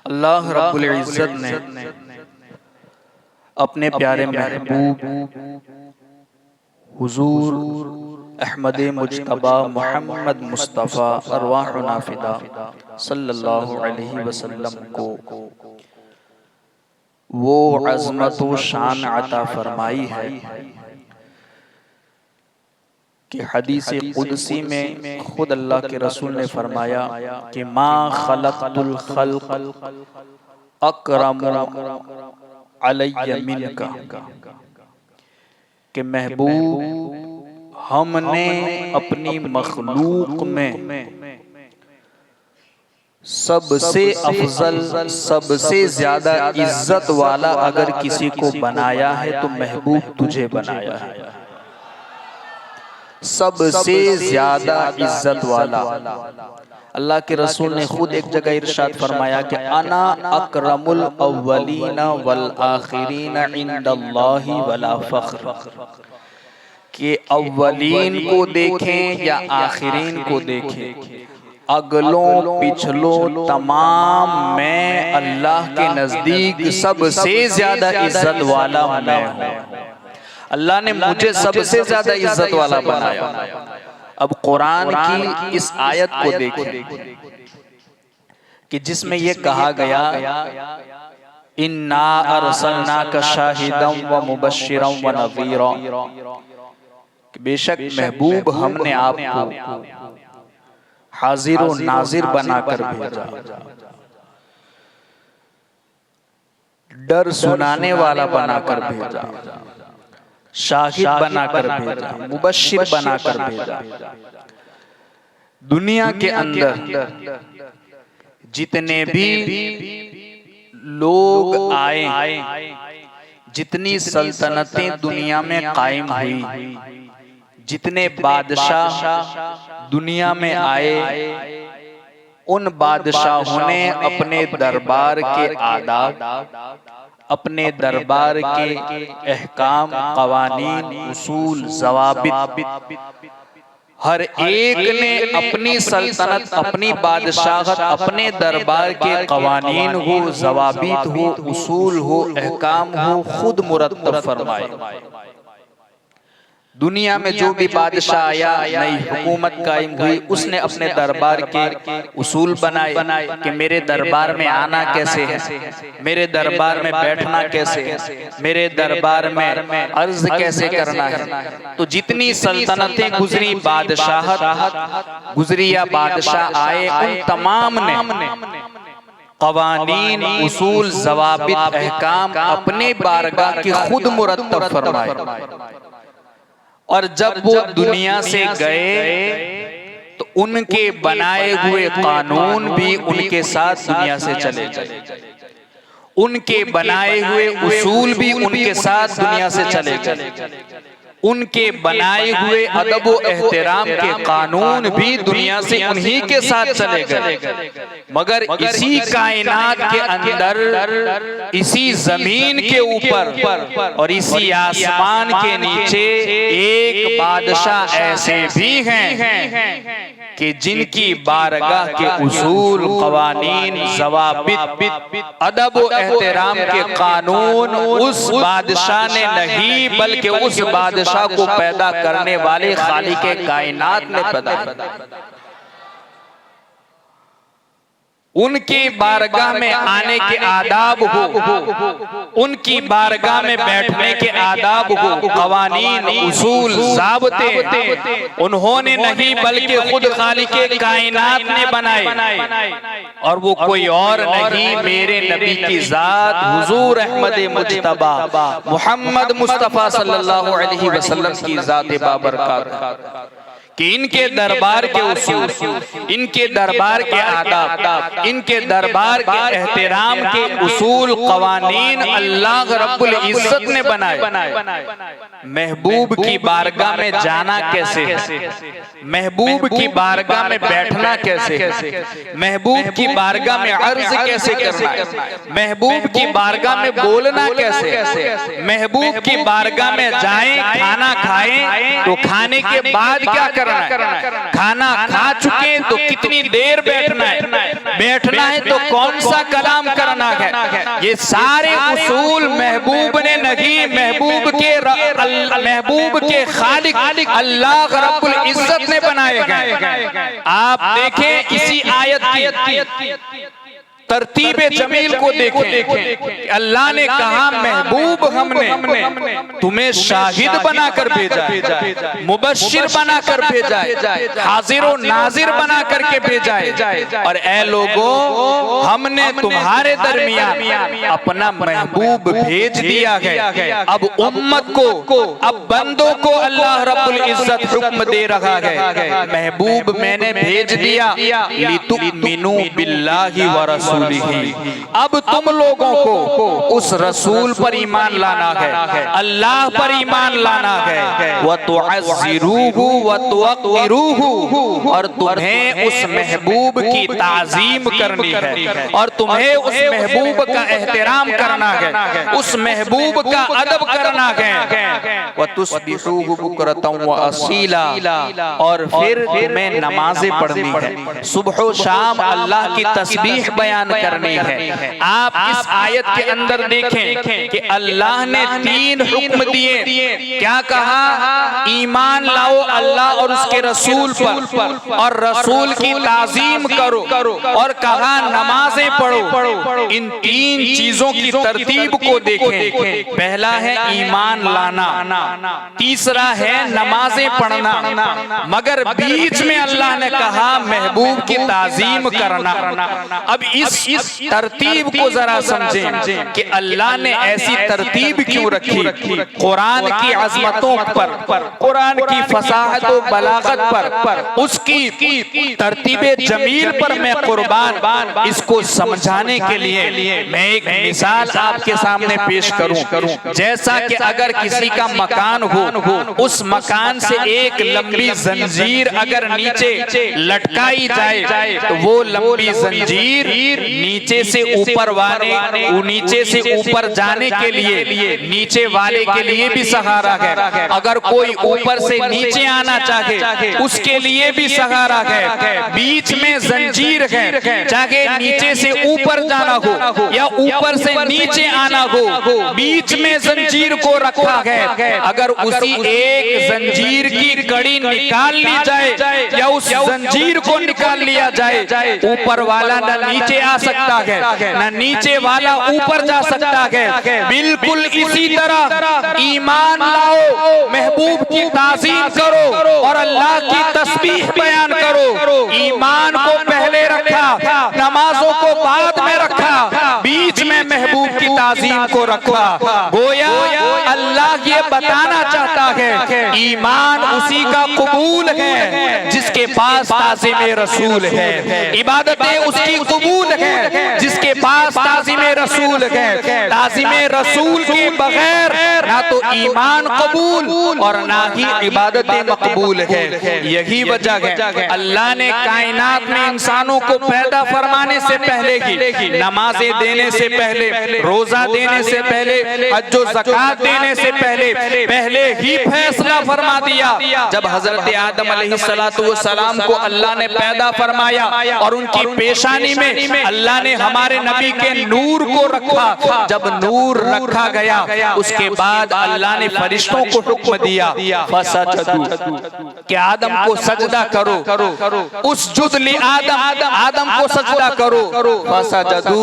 अल्लाह रब्बुल इज़्ज़त ने अपने प्यारे महबूब हुजूर अहमद मुज्तबा मोहम्मद मुस्तफ़ा अरवाहुना फिदा सल्लल्लाहु अलैहि वसल्लम को वो अज़मत व शान अता फरमाई है कि हदीस कुदसी में खुद अल्लाह के रसूल ने फरमाया कि मा खलक़तुल खल्क़ अकरमु अलैया मिनका, कि महबूब हमने अपनी मखलूक में सबसे अफजल सबसे ज्यादा इज्जत वाला अगर किसी को बनाया है तो महबूब तुझे बनाया है। सबसे ज्यादा इज्जत वाला अल्लाह के रसूल ने खुद एक जगह इरशाद फरमाया कि अना अकरमुल अव्वलीना वल आखिरीना इंदल्लाहि वला फख्र, कि अव्वलीन को देखें या आखिरीन को देखें, अगलों पिछलों तमाम में अल्लाह के नजदीक सबसे ज्यादा इज्जत वाला मैं हूँ। अल्लाह ने मुझे सबसे ज्यादा इज्जत वाला बनाया। अब कुरान की इस आयत को देखें कि जिसमें यह कहा गया इन्ना अरसलनाका शाहिदम व मुबश्शिरम व नज़ीरा, बेशक महबूब हमने आपको हाजिर व नाजिर बनाकर भेजा, डर सुनाने वाला बनाकर भेजा, शाहिद बनाकर भेजा, मुबश्शिर बनाकर भेजा। दुनिया के अंदर जितने भी लोग आए, जितनी सल्तनतें दुनिया में कायम हुई, जितने बादशाह दुनिया में आए, उन बादशाहों ने अपने दरबार के आदाब, अपने दरबार के अहकाम, कवानीन, उसूल, ज़वाबित, हर एक ने अपनी सल्तनत, अपनी बादशाहत, अपने दरबार के कवानीन हो, ज़वाबित हो, उसूल हो, अहकाम हो, खुद मुरत्तब फरमाए। दुनिया में जो भी बादशाह आया, नई हुकूमत कायम हुई, उसने अपने दरबार के उसूल बनाए कि मेरे दरबार में आना कैसे है, मेरे दरबार में बैठना कैसे है, मेरे दरबार में अर्ज कैसे करना है। तो जितनी सल्तनतें गुजरी, बादशाहत गुजरी या बादशाह आए, उन तमाम ने कवानीन, उसूल, ज़वाबित, अहकाम अपने बारगाह की खुद मुरत्तब फरमाए। और जब वो दुनिया से गए तो उनके बनाए हुए कानून भी उनके साथ दुनिया से चले गए, उनके बनाए हुए उसूल भी उनके साथ दुनिया से चले गए, उनके बनाए हुए अदब व एहतराम के कानून भी दुनिया से उन्हीं के साथ चले गए। मगर इसी कायनात के अंदर, इसी जमीन के ऊपर और इसी आसमान के नीचे एक बादशाह ऐसे भी हैं कि जिनकी बारगाह के उसूल, कवानीन, ज़वाबित, अदब व एहतराम के कानून उस बादशाह ने नहीं, बल्कि उस बादशाह को पैदा करने वाले खालिके कायनात ने पैदा किया। उनकी बारगाह में आने के आदाब हो, उनकी बारगाह में बैठने के आदाब हो, कवानीन, उसूल, ज़ाबते उन्होंने नहीं बल्कि खुद खालिके कायनात ने बनाए। और वो कोई और नहीं, मेरे नबी की जात हुजूर अहमद मुज्तबा मोहम्मद मुस्तफ़ा सल्लल्लाहु अलैहि वसल्लम की जात बाबरकत, कि इनके दरबार के उसूल, इनके दरबार के आदाब, इनके दरबार के एहतराम के उसूल, कवानीन अल्लाह रब्बुल इज़्ज़त ने बनाए। महबूब की बारगाह में जाना कैसे है, महबूब की बारगाह में बैठना कैसे है, महबूब की बारगाह में अर्ज कैसे करना है, महबूब की बारगाह में बोलना कैसे है, महबूब की बारगाह में जाएं, खाना खाएं तो खाने के बाद क्या करना करना है? खाना खा चुके हैं तो कितनी देर बैठना है? बैठना है तो कौन सा कलाम करना है? ये सारे उसूल महबूब ने नहीं, महबूब के खालिक अल्लाह रब्बुल इज्जत ने बनाए गए। आप देखें इसी आयत की तरतीब जमील को देखें। अल्लाह ने कहा महबूब हमने तुम्हें शाहिद बनाकर भेजा है, मुबश्शिर बनाकर भेजा है, हाजिर और नाजिर बना करके भेजा है। और ऐ लोगों, हमने तुम्हारे दरमियान अपना महबूब भेज दिया है। अब उम्मत को, अब बंदों को अल्लाह रब्बुल इज्जत हुक्म दे रहा है, महबूब मैंने भेज दिया लितुमिनु बिल्लाहि व रसूलिही। अब तुम लोगों को उस रसूल पर ईमान लाना है, अल्लाह पर ईमान लाना है। व तुअज़्ज़िरूहु व तुवक़्क़िरूहु, और तुम्हें उस महबूब की ताज़ीम करनी है और तुम्हें उस महबूब का एहतराम करना है, उस महबूब का अदब करना है। व तुस्बिहूहु बुक्रतन व असीला, और फिर तुम्हें नमाजें पढ़नी है, सुबह व शाम अल्लाह की तस्बीह बयान करनी है। आप इस आयत के अंदर देखें कि अल्लाह ने 3 हुक्म दिए। क्या कहा? ईमान लाओ अल्लाह और उसके रसूल पर, और रसूल की ताजीम करो, और कहा नमाजें पढ़ो। इन 3 चीजों की तरतीब को देखें। पहला है ईमान लाना, तीसरा है नमाजें पढ़ना, मगर बीच में अल्लाह ने कहा महबूब की ताजीम करना। अब इस तरतीब को जरा समझें कि अल्लाह ने ऐसी तरतीब क्यों रखी। कुरान की अजमतों पर, कुरान की फसाहत और बलागत पर, उसकी तरतीबे जमील पर मैं कुर्बान। इसको समझाने के लिए मैं एक मिसाल आपके सामने पेश करूं। जैसा कि अगर किसी का मकान हो, उस मकान से एक लंबी जंजीर अगर नीचे लटकाई जाए तो वो लंबी जंजीर नीचे से ऊपर वाले, नीचे से ऊपर जाने के लिए नीचे वाले के लिए भी सहारा है। अगर कोई ऊपर से नीचे आना चाहे उसके लिए भी सहारा है। बीच में जंजीर है, चाहे नीचे से ऊपर जाना हो या ऊपर से नीचे आना हो, बीच में जंजीर को रखा है। अगर उसी एक जंजीर की कड़ी निकाल ली जाए या उस जंजीर को निकाल लिया जाए, ऊपर वाला न नीचे आ सकता है, न नीचे वाला ऊपर जा सकता है। बिल्कुल इसी तरह ईमान लाओ, महबूब की ताज़ीम करो और अल्लाह की तस्बीह बयान करो। ईमान को पहले रखा, नमाजों को बाद में रखा, बीच में महबूब की ताज़ीम को रखा। गोया अल्लाह ये बताना चाहता है ईमान उसी का कबूल है जिसके पास ताज़ीम रसूल है, इबादतें उसकी कबूल है जिसके पास ताज़ीम रसूल है। ताज़ीम रसूल के बगैर ना तो ईमान कबूल और ना ही इबादतें मकबूल है। यही वजह है अल्लाह ने कायनात में इंसानों को पैदा फरमाने से पहले ही, नमाजें देने से पहले, रोजा देने से पहले, हज व ज़कात देने से पहले ही फैसला फरमा दिया। जब हजरत आदम अलैहिस्सलाम को अल्लाह ने पैदा फरमाया और उनकी पेशानी में अल्लाह ने हमारे नबी के नूर को रखा। जब नूर रखा गया उसके बाद अल्लाह ने फरिश्तों को हुक्म दिया फसजदू, कि आदम को सजदा करो। उस जुदली आदम को सजदा करो। फसजदू,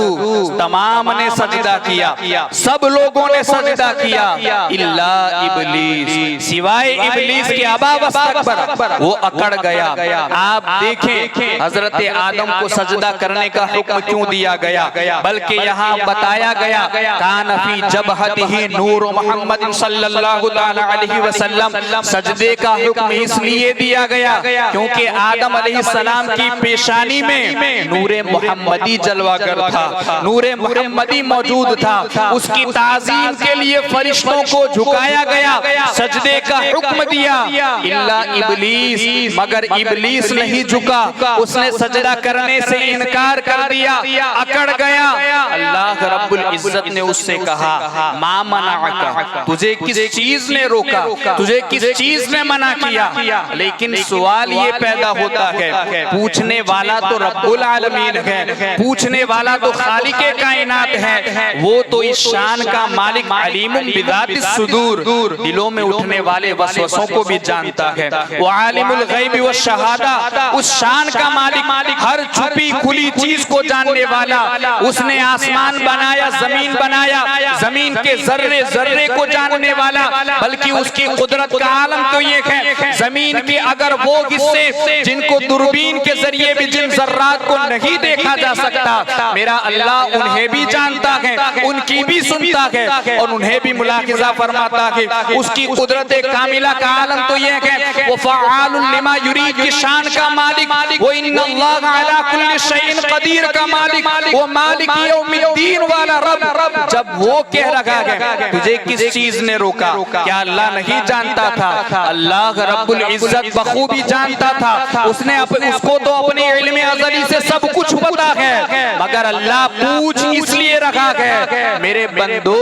तमाम ने सजदा किया, सब लोगों ने सजदा किया, इल्ला इब्लीस, सिवाय इब्लीस के अबा वस्तकबर, वो अकड़ गया। आप देखें हजरत आदम को सजदा करने का हुक्म क्यों दिया गया, बल्कि यहाँ बताया गया कान फी जबहतिही नूर मोहम्मद सल्लल्लाहु अलैहि वसल्लम। सजदे का हुक्म इसलिए दिया गया क्योंकि आदम अलैहिस्सलाम की पेशानी में नूरे मोहम्मदी जलवागर था, नूरे मोहम्मदी मौजूद था। उसकी ताज़ीम के लिए फरिश्तों को झुकाया गया, सजदे का हुक्म दिया। इल्ला इब्लीस, मगर इब्लीस नहीं झुका, उसने सजदा करने से इनकार कर दिया, अकड़ गया। अल्लाह रब्बुल इज्जत ने उससे कहा, मा मनाअका, तुझे किस चीज ने रोका, तुझे किस चीज ने मना किया। लेकिन सवाल ये पैदा होता है, पूछने वाला तो रब्बुल आलमीन है, पूछने वाला तो खालिके कायनात है, वो तो इस शान का मालिक अलीमुम बिदातिस सुदूर, दिलों में उठने वाले वसवसों को भी जानता है। वो आलिमुल गैबि व शहादा, उस शान का मालिक हर छुपी खुली चीज को जानने वाला, उसने आसमान बनाया, जमीन बनाया, जमीन के जर्रे जर्रे को जानने वाला, बल्कि उसकी कुदरत का आलम तो ये है, जमीन के अगर वो हिस्से जिनको दूरबीन के जरिए भी जिन जर्रात को नहीं देखा जा सकता, मेरा अल्लाह उन्हें भी जानता है, उनकी भी सुनता है और उन्हें भी मुलाहिजा फरमाता है। उसकी कुदरत कामिला का आलम तो ये है, वो फ़अालुन लिमा युरीद की शान का मालिक, वो इन्नल्लाह अला कुल्लि शैइन कदीर का मालिक, वो मालिक यौमिद्दीन वाला रब। जब वो कह रहा है तुझे किस चीज ने रोका, क्या अल्लाह नहीं जानता था? अल्लाह रब्बुल इज्जत बखूबी जानता था, उसने उसको तो अपने इल्म अज़ली से सब कुछ पता है, मगर अल्लाह पूछ इसलिए रखा है, मेरे बंदो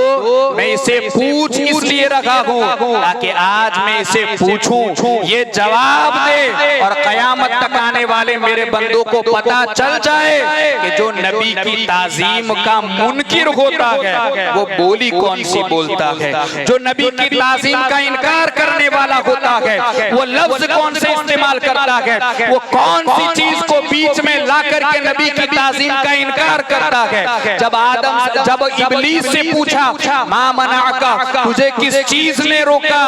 मैं इसे पूछ इसलिए रखा हूँ ताकि आज मैं इसे पूछूं, ये जवाब दे और कयामत तक आने वाले मेरे बंदों को पता चल जाए कि जो नबी की ताजीम का मुनकिर होता है वो बोली कौन सी बोलता है, जो नबी की ताजीम का इनकार करने वाला होता है वो लफ्ज कौन से इस्तेमाल करता है, वो कौन सी चीज को बीच में ला करके नबी की ताजीम का इनकार करता है। जब इब्लीस से पूछा मा मनाअका, तुझे किस चीज ने रोका,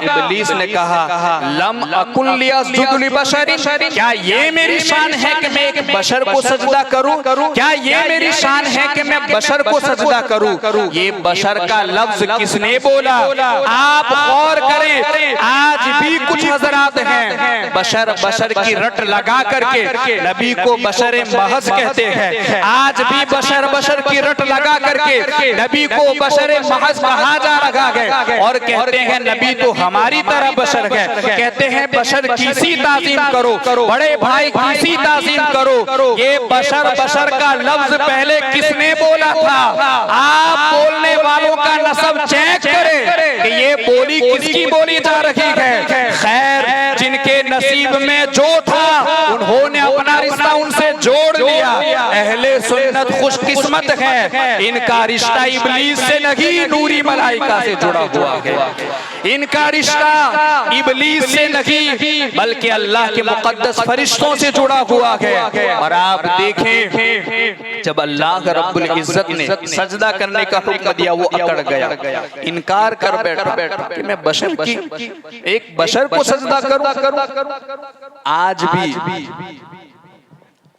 इब्लीस ने कहा लम अकुल लिअस्जुद लिबशरिन, क्या ये मेरी शान है कि मैं एक बशर को सजदा करूं, क्या ये मेरी शान है कि मैं बशर को सजदा करूं। ये बशर का लफ्ज किसने बोला? आप गौर करें, आज भी कुछ हजरात हैं बशर की रट लगा करके नबी को बशर महज कहते हैं, आज भी बशर की रट लगा करके नबी को बशर महज कहा जा रहा है और कहते हैं नबी तो हमारी तरह बशर है, कहते हैं बशर किसी ताजीम करो, बड़े भाई किसी ताजीम करो। ये बशर का लफ्ज पहले किसने बोला था? आप बोलने वालों का नसब चेक करें कि ये बोली किसकी बोली जा रही है। खैर, जिनके नसीब में जो था उन्होंने अपना रिश्ता उनसे जोड़ लिया। अहले सुन्नत खुशकिस्मत है, इनका रिश्ता इब्लीस से नहीं नूरी मलाइका से जुड़ा हुआ है। इनका रिश्ता इब्लीस से नहीं बल्कि अल्लाह के मुकद्दस फरिश्तों से जुड़ा हुआ है। और आप देखें जब अल्लाह रब्बुल इज्जत ने सजदा करने का हुक्म दिया वो अकड़ गया, इनकार कर बैठा कि मैं बशर की एक बशर को सजदा करूं। आज भी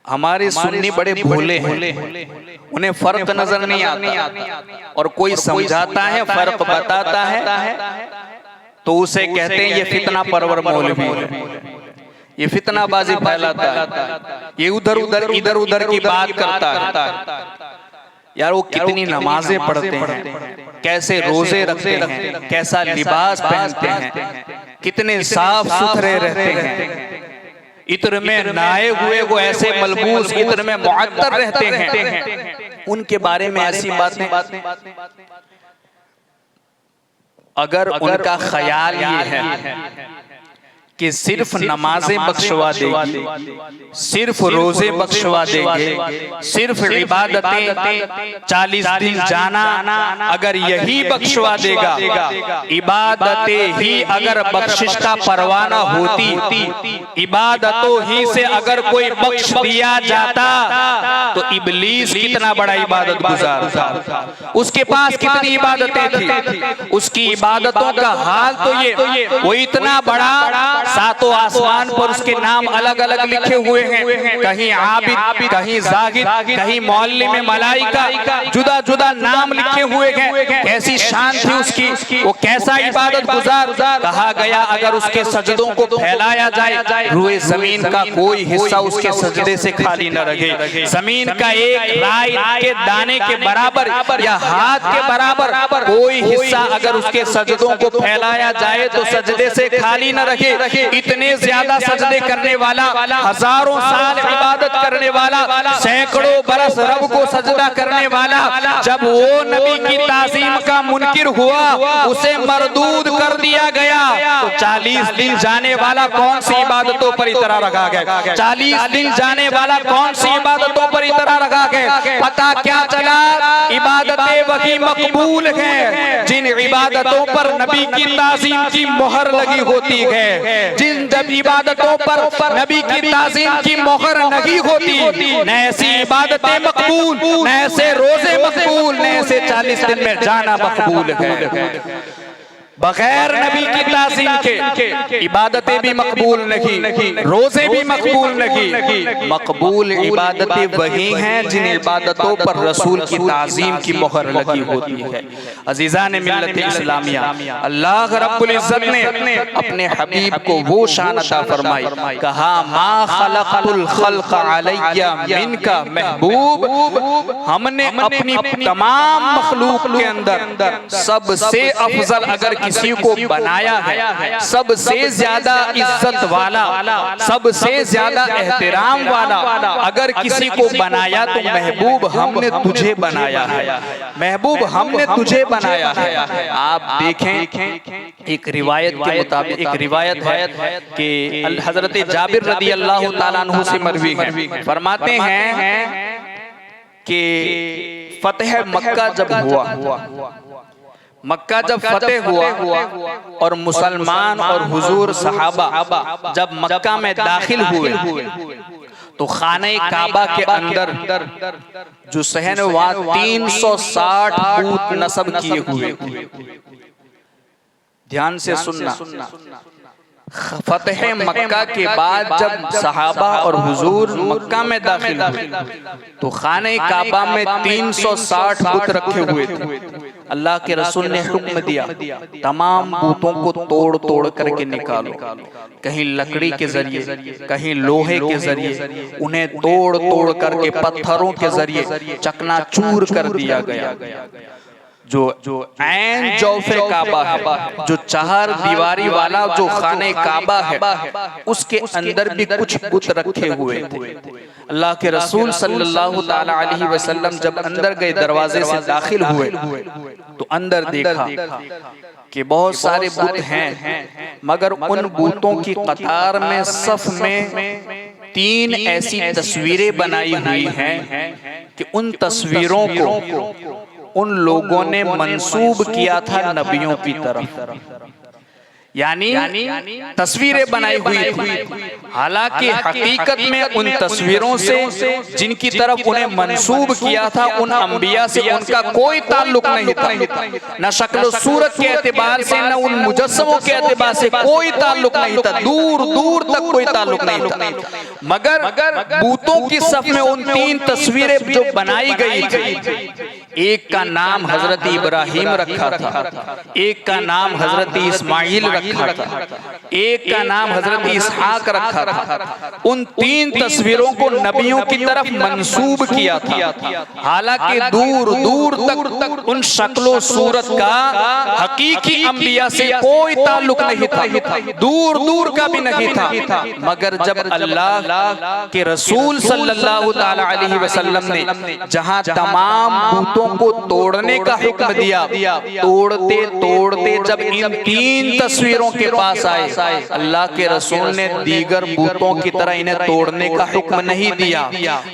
हमारे सुन्नी बड़े भोले हैं, उन्हें फर्क नजर नहीं आता और कोई समझाता है फर्क बताता है तो उसे कहते हैं ये फितना परवर मौलवी है, ये फितनाबाजी फैलाता है, ये इधर उधर की बात करता है। यार वो कितनी नमाजें पढ़ते हैं, कैसे रोजे रखते हैं, कैसा लिबास पहनते हैं, कितने साफ सुथरे रहते हैं, इत्र में नहाए हुए वो ऐसे मलबूस इत्र में मुअत्तर रहते हैं। उनके बारे में ऐसी बातें, अगर उनका ख्याल ये है कि सिर्फ नमाजें बख्शवा देगी, सिर्फ रोजे बख्शवा देंगे, सिर्फ इबादतें 40 दिन जाना अगर यही बख्शवा देगा, इबादतें ही अगर बख्शिश का परवाना होती, इबादतों ही से अगर कोई बख्श दिया जाता तो इब्लीस कितना बड़ा इबादत गुजार था, उसके पास कितनी इबादतें थी, उसकी इबादतों का हाल तो ये वो इतना बड़ा, सातों आसमान पर उसके नाम अलग अलग लिखे हुए हैं, कहीं आबिद, कहीं जाहिद, कहीं मौल्लिम मलाइका, जुदा जुदा नाम लिखे हुए हैं। कैसी शान थी उसकी, वो कैसा इबादत गुजार। कहा गया अगर उसके सजदों को फैलाया जाए रूए जमीन का कोई हिस्सा उसके सजदे से खाली न रहे, जमीन का एक राई के दाने के बराबर या हाथ के बराबर कोई हिस्सा अगर उसके सजदों को फैलाया जाए तो सजदे से खाली न रहे। इतने ज्यादा सजदे करने वाला, हजारों साल इबादत करने वाला, सैकड़ों बरस रब को सजदा करने वाला, जब वो नबी की ताज़ीम का मुनकिर हुआ, उसे मरदूद कर दिया गया, तो 40 दिन जाने वाला कौन सी इबादतों पर इतरा रखा गया? 40 दिन जाने वाला कौन सी इबादतों पर इतरा रखा गया? पता क्या चला? इबादतें वही मकबूल हैं जिन इबादतों पर नबी की ताज़ीम की मोहर लगी होती है। जिन जब इबादतों पर नबी की ताज़ीम की मोहर नहीं होती, न ऐसी इबादतें मकबूल, न ऐसे रोजे मकबूल, न ऐसे 40 दिन में जाना मकबूल है। बगैर नबी की ताज़ीम के इबादतें भी मकबूल नहीं, रोजे भी मकबूल नहीं। मकबूल इबादतें वही हैं जिन इबादतों पर रसूल की ताज़ीम की मोहर लगी होती है। अज़ीज़ान मिल्लत इस्लामिया, अल्लाह रब्बुल इज़्ज़त ने अपने हबीब को वो शान अता फरमाई, कहा मा खलक़तुल खल्क़ अलैया मिनका महबूब, हमने अपनी तमाम मखलूक के अंदर सबसे अफजल अगर किसी को बनाया है, सबसे ज्यादा इज्जत वाला, सबसे ज्यादा एहतराम वाला अगर किसी को बनाया तो महबूब हमने तुझे बनाया है, महबूब हमने तुझे बनाया है। आप देखें एक रिवायत के मुताबिक, एक रिवायत है कि हजरत जाबिर रदी अल्लाह ताला अन्हु से मरवी है, फरमाते हैं कि फतह मक्का जब हुआ, मक्का जब फतेह हुआ और मुसलमान और हुजूर सहाबा जब मक्का में दाखिल हुए, तो खाने काबा के अंदर जो सहन वहां 360 बूत नस्ब किए हुए। ध्यान से सुनना, फतेह मक्का के बाद जब सहाबा और हुजूर मक्का में दाखिल हुए, तो खाने काबा में 360 बुत रखे हुए थे। अल्लाह के रसूल ने हुक्म दिया, तमाम बूतों को तोड़ तोड़ करके निकालो, कहीं लकड़ी के जरिए, कहीं लोहे के जरिए, उन्हें तोड़ तोड़ करके पत्थरों के जरिए चकनाचूर कर दिया गया। जो ऐन जौफे काबा है, जो 4 दीवारी वाला जो खाने काबा है, उसके अंदर भी कुछ बुत रखे हुए थे। अल्लाह के रसूल सल्लल्लाहु ताला अलैहि वसल्लम जब अंदर गए, दरवाजे से दाखिल हुए, तो अंदर देखा कि बहुत सारे बुत हैं, मगर उन बुतों की कतार में, सफ में 3 ऐसी तस्वीरें बनाई हुई हैं कि उन तस्वीरों को उन लोगों ने मंसूब किया था नबियों की तरफ, यानी तस्वीरें बनाई हुई थी। हालांकि हकीकत में उन तस्वीरों से जिनकी तरफ उन्हें मंसूब किया था, उन अंबिया से उनका कोई ताल्लुक नहीं था, न शक्ल सूरत के एतबार से, न उन मुजस्समों के एतबार से कोई ताल्लुक नहीं था, दूर दूर तक कोई ताल्लुक नहीं था। मगर बूतों की सफ में उन 3 तस्वीरें जो बनाई गई थी, एक का नाम हजरत इब्राहिम रखा था, एक का नाम हजरत इस्माइल रखा था, एक का नाम हजरत इसहाक रखा था। उन 3 तस्वीरों को नबियों की तरफ मंसूब किया था। हालांकि दूर दूर तक उन शक्लो सूरत का हकीकी अंबिया से कोई ताल्लुक नहीं था, दूर दूर का भी नहीं था। मगर जब अल्लाह के रसूल सल्लल्लाहु ताला अलैहि वसल्लम ने जहां तमाम बूतों को तोड़ने का हुक्म दिया, तोड़ते तोड़ते जब इन 3 तस्वीरों के पास आए, अल्लाह के रसूल ने दीगर बूतों की तरह इन्हें तोड़ने का हुक्म नहीं दिया,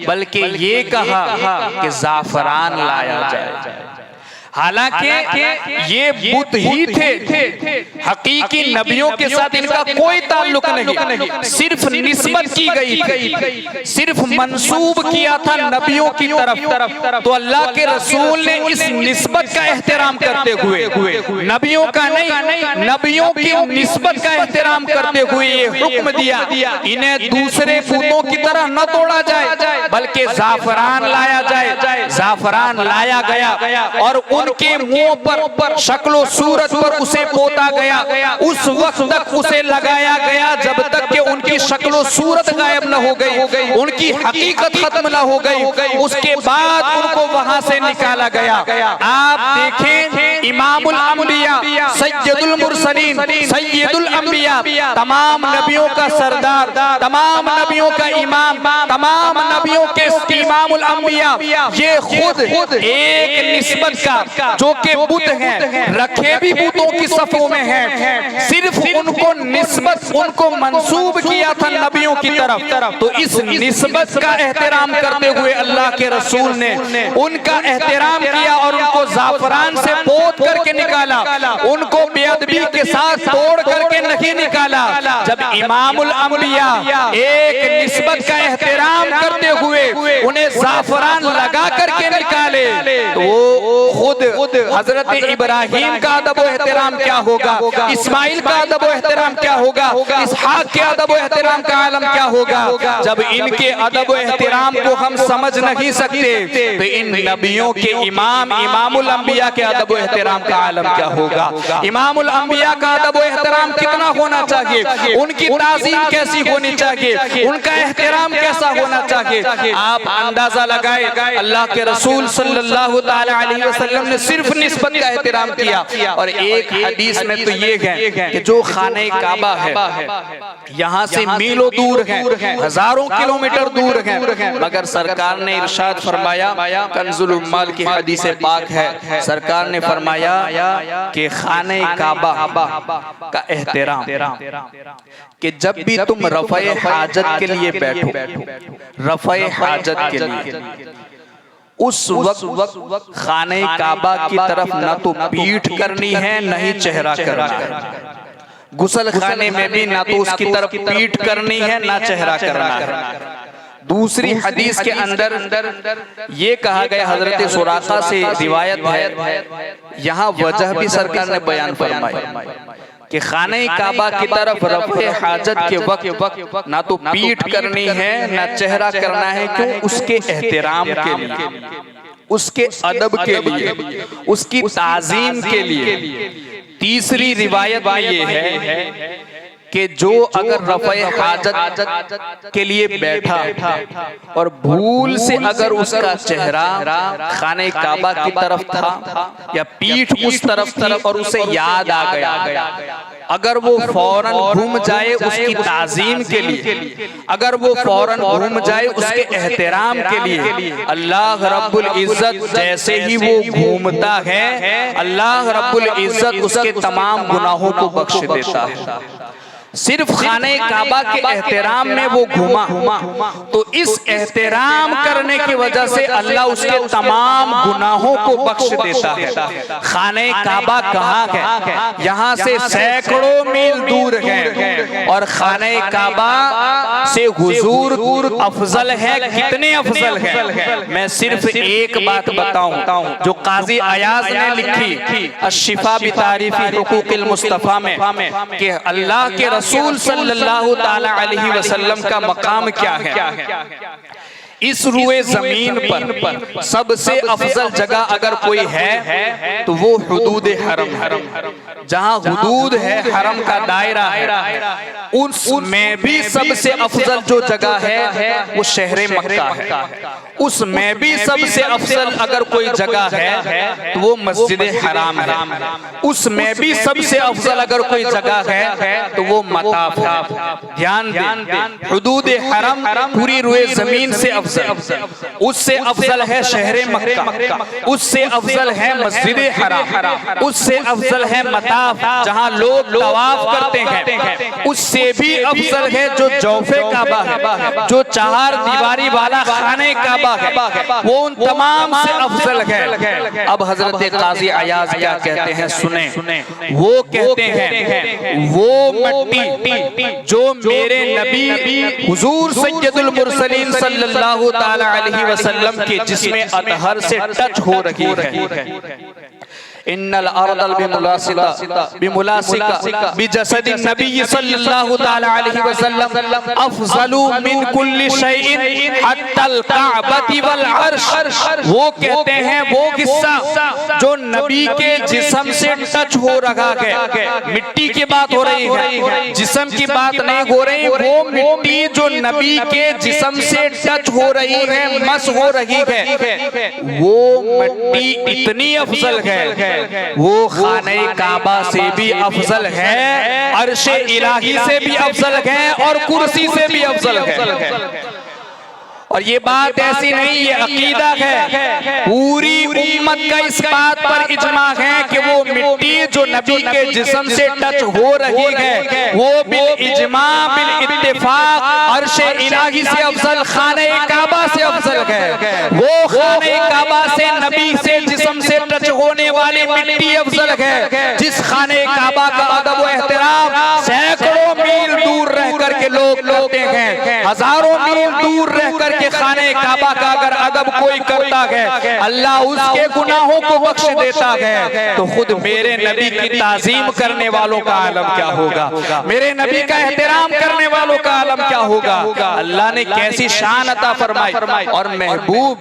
बल्कि ये कहा कि जाफरान लाया जाए। हालांकि ये बुत ही थे, हकीकी नबियों के साथ इनका कोई ताल्लुक नहीं, सिर्फ निस्बत की गई थी, सिर्फ मंसूब किया था नबियों की तरफ। तो अल्लाह के रसूल ने इस निस्बत का एहतराम करते हुए, नबियों का नहीं, नबियों की निस्बत का एहतराम करते हुए ये हुक्म दिया, इन्हें दूसरे बुतों की तरह न तोड़ा जाए, बल्कि जाफरान लाया जाए। जाफरान लाया गया और उनके मुंह पर, शक्लो सूरत पर उसे पोता गया। उस वक्त तक उसे लगाया गया जब तक कि उनकी शक्लो सूरत गायब न हो गई, उनकी हकीकत खत्म न हो गई। उसके बाद उनको वहां से निकाला गया। आप देखें इमामुल अंबिया, सैयदुल मुरसलीन, सैयदुल अंबिया, तमाम नबियों का सरदार, तमाम नबियों का इमाम, तमाम नबियों के इमामुल अंबिया, ये खुद एक निस्बत का जो कि बुत हैं, रखे भी बुतों की सफों में हैं, सिर्फ उनको निस्बत उनको मंसूब किया था नबियों की तरफ। तो इस निस्बत का एहतराम करते हुए अल्लाह के रसूल ने उनका एहतराम किया और उनको जाफरान से पोत करके निकाला, उनको बेअदबी के साथ तोड़ करके नहीं निकाला। जब इमामुल अंबिया एक निस्बत का एहतराम करते हुए उन्हें जाफरान लगा करके निकाले, तो वो खुद हजरत इब्राहिम का अदब व एहतराम क्या होगा, इस्माइल का अदब व एहतराम क्या होगा, इसहाक के अदब व एहतराम का आलम क्या होगा। जब इनके अदब व एहतराम को हम समझ नहीं सकते तो इन नबियों के इमामुल अंबिया के अदब व एहतराम का आलम क्या होगा। इमामुल अंबिया का अदब व एहतराम कितना होना चाहिए, उनकी ताज़ीम कैसी होनी चाहिए, उनका एहतराम कैसा होना चाहिए। आप अंदाजा लगाए, अल्लाह के रसूल सल्लल्लाहु ताला अलैहि वसल्लम ने सिर्फ निस्बत का एहतराम किया। और एक हदीस में तो ये है कि जो खाने काबा है यहाँ से मीलों दूर है, हजारों किलोमीटर दूर है, मगर सरकार ने इरशाद फरमाया, कंजुल उम्माल की हदीस पाक है, सरकार ने फरमाया कि खाने काबा का एहतराम कि जब भी तुम रफ़े हाजत के लिए बैठो, रफ़े हाजत के लिए उस वक्त खाने काबा की तरफ न तो पीठ करनी है न ही चेहरा करना है। गुसल खाने में भी ना तो उसकी तरफ पीठ करनी है ना चेहरा करना है। दूसरी हदीस के अंदर ये कहा गया, हजरत सुराका से रिवायत है, यहाँ वजह भी सरकार ने बयान फरमाई कि खाने काबा की तरफ रफ़े हाजत के वक्त ना तो पीठ करनी है ना चेहरा करना है। क्यों? उसके एहतराम के लिए, उसके अदब के लिए, उसकी ताज़ीम के लिए। तीसरी रिवायत में ये है कि जो अगर रफ़े हाजत के लिए बैठा और भूल से अगर उसका चेहरा खाने काबा की तरफ था या पीठ उस तरफ थी और उसे याद आ गया, अगर वो फौरन घूम जाए उसकी ताज़ीम के लिए, अगर वो फौरन घूम जाए उसके एहतराम के लिए, अल्लाह रब्बुल इज्जत जैसे ही वो घूमता है, अल्लाह रब्बुल इज्जत उसके तमाम गुनाहों को बख्श देता है। सिर्फ खाने काबा के एहतराम में वो घूमा, तो इस एहतराम करने की वजह से अल्लाह उसके तमाम गुनाहों को बख्श देता है। खाने काबा कहाँ है? यहाँ से सैकड़ों मील दूर है और खाने काबा से हुजूर अफजल है। कितने अफजल है? मैं सिर्फ एक बात बताऊं जो काजी अयाज ने लिखी अशिफा बितारीफी हुकूकिल मुस्तफा में कि अल्लाह के रसूल सल्लल्लाहु ताला अलैहि वसल्लम का मकाम क्या है। इस रुए जमीन पर सबसे अफजल जगह अगर कोई है तो वो हुदूद हरम है। जहाँ हुदूद है, हरम का दायरा है, उसमें भी सबसे अफजल जो जगह है वो शहर मक्का है। उसमें भी सबसे अफजल अगर कोई जगह है तो वो मस्जिद हराम है। उसमें भी सबसे अफजल अगर कोई जगह है तो वो मताफ है। ध्यान दें, हुदूद हरम पूरी रुए जमीन से उससे अफजल है शहर मक्का, उससे अफजल है मस्जिद हराम, उससे अफजल है मताफ जहां लोग तवाफ करते हैं, उससे भी अफजल है जो जौफे काबा है, जो चार दीवारी वाला खाने काबा है, वो उन तमाम से अफजल है। अब हजरत काजी अयाज क्या कहते हैं सुने। वो कहते हैं वो मट्टी जो मेरे नबी हुजूर सैयदुल मुरसलीन सल्लल्लाहु ताला अलैहि वसल्लम के जिस्मे अतहर से टच हो रही है। इन्नल अर्दल बिमुलासिका बिजसदि नबी सल्लल्लाहु ताला अलैहि वसल्लम अफजलु मिन कुल्ली शैइन हत्तल काबती वल अर्श। वो कहते हैं वो किस्सा जो नबी के जिस्म से टच हो रहा है, मिट्टी की बात हो रही है, जिस्म की बात नहीं हो रही, वो मिट्टी जो नबी के जिस्म से टच हो रही है, मस हो रही है, वो मिट्टी इतनी अफजल है, वो खाने काबा से भी अफजल है, अर्शे इलाही से भी अफजल है और कुर्सी से भी अफजल है। और ये बात ऐसी नहीं, ये अकीदा है, पूरी उम्मत का इस बात पर इजमा है कि वो मिट्टी जो नबी के जिस्म से टच हो रही है, वो बिल इजमा बिल इत्तेफाक अर्शे इलाही से अफजल, खाने काबा से अफजल है। वो खाने काबा से नबी से जिस्म से टच होने वाली मिट्टी अफजल है, जिस खाने काबा का अदब व एहतराम सैकड़ों मील दूर रह करके लोग करते हैं, हजारों मील दूर रह करके खाने काबा का अगर अदब कोई करता है, अल्लाह उसके गुनाहों को बख्श देता है। तो खुद मेरे नबी की ताजीम करने वालों का आलम क्या होगा, मेरे नबी का एहतराम करने वालों का आलम क्या होगा। अल्लाह ने कैसी शान अता फरमाई, और महबूब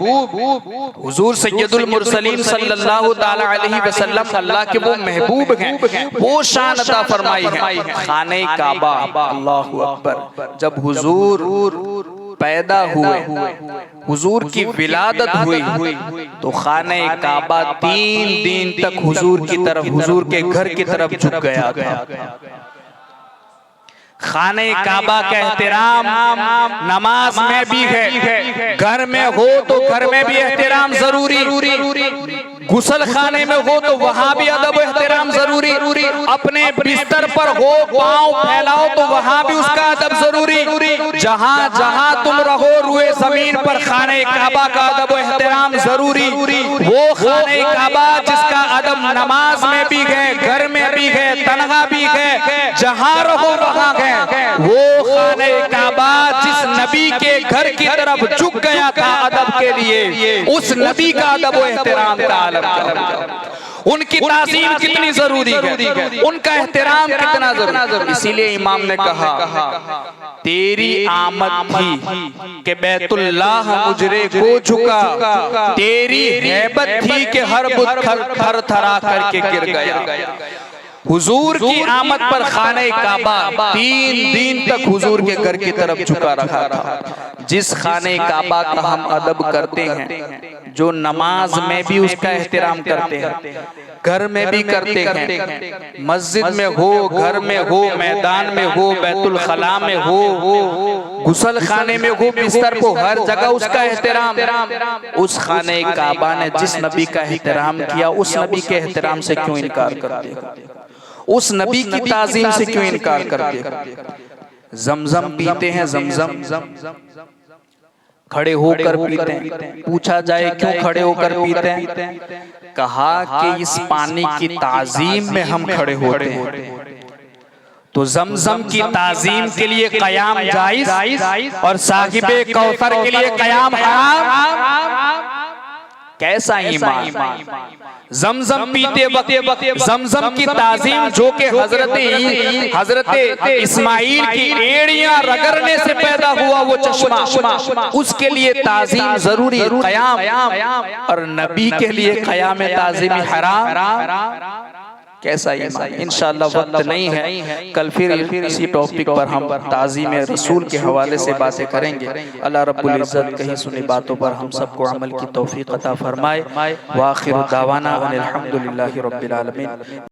हुजूर सैयदुल मुरसलीन सल्लल्लाहु ताला अलैहि वसल्लम अल्लाह के वो महबूब हैं, वो शान अता फरमाई है। खाने काबा, अल्लाहु अकबर, जब हुजूर पैदा हुए, हुजूर की विलादत हुई, तो खाने काबा 3 दिन तक हुजूर की तरफ, हुजूर के घर की तरफ झुक गया था। खाने काबा का एहतराम नमाज में भी है, घर में हो तो घर में भी एहतराम जरूरी, गुसल खाने में हो तो वहां भी अदब एहतराम जरूरी, अपने बिस्तर पर हो पांव फैलाओ तो वहां भी उसका अदब जरूरी, जहां जहां तुम रहो रुए जमीन पर खाने काबा का अदब एहतराम जरूरी। वो खाने काबा जिसका अदब नमाज में भी है, घर में भी है, तन्हा भी है, जहां रहो वहां है, वो खाने काबा जिस नबी के घर की तरफ झुक गया था अदब के लिए, उस नबी का अदब व एहतराम का आलम क्या होगा, उनकी ताज़ीम कितनी जरूरी है, उनका एहतराम कितना जरूरी। इसीलिए इमाम ने कहा, तेरी आमद थी कि बैतुल्लाह मुजरे को झुका, तेरी हैबत थी कि हर बुत थर थरा करके गिर गया। हुजूर की आमद पर खाने काबा 3 दिन तक हुजूर के घर की तरफ झुका रखा था। जिस खाने काबा का हम अदब करते हैं, जो नमाज में भी उसका एहतराम करते हैं, घर में भी करते हैं, मस्जिद में हो, घर में हो, मैदान में हो, बैतुल खला में हो, गुसल खाने में हो, बिस्तर को, हर जगह उसका एहतराम। उस खाने काबा ने जिस नबी का एहतराम किया, उस नबी के एहतराम से क्यों इनकार करते, उस नबी की ताज़ीम से क्यों इनकार करते। जमजम पीते हैं, जमजम खड़े होकर पीते हैं, पूछा जाए क्यों खड़े होकर पीते हैं, कहा कि इस पानी की ताज़ीम में हम खड़े होते हैं। तो जमजम की ताज़ीम के लिए कयाम जायज़ और साहिबे कौसर के लिए कयाम हराम। कैसा ईमान। जमजम पीते वक्त जमजम की ताज़ीम जो कि हजरत इस्माइल की एड़ियां रगड़ने से पैदा हुआ वो चश्मा, उसके लिए ताज़ीम जरूरी क़याम, और नबी के लिए क़याम ताज़ीम हराम। कैसा ईमान। इंशाअल्लाह वक्त नहीं है, कल फिर इसी टॉपिक पर हम ताज़ीम रसूल के हवाले से बातें करेंगे। अल्लाह रब्बुल इज़्ज़त कहीं सुनी बातों पर हम सबको अमल की तौफीक अता फरमाए। व आखिरु दावाना अनिल हम्दुलिल्लाहि रब्बिल आलमीन।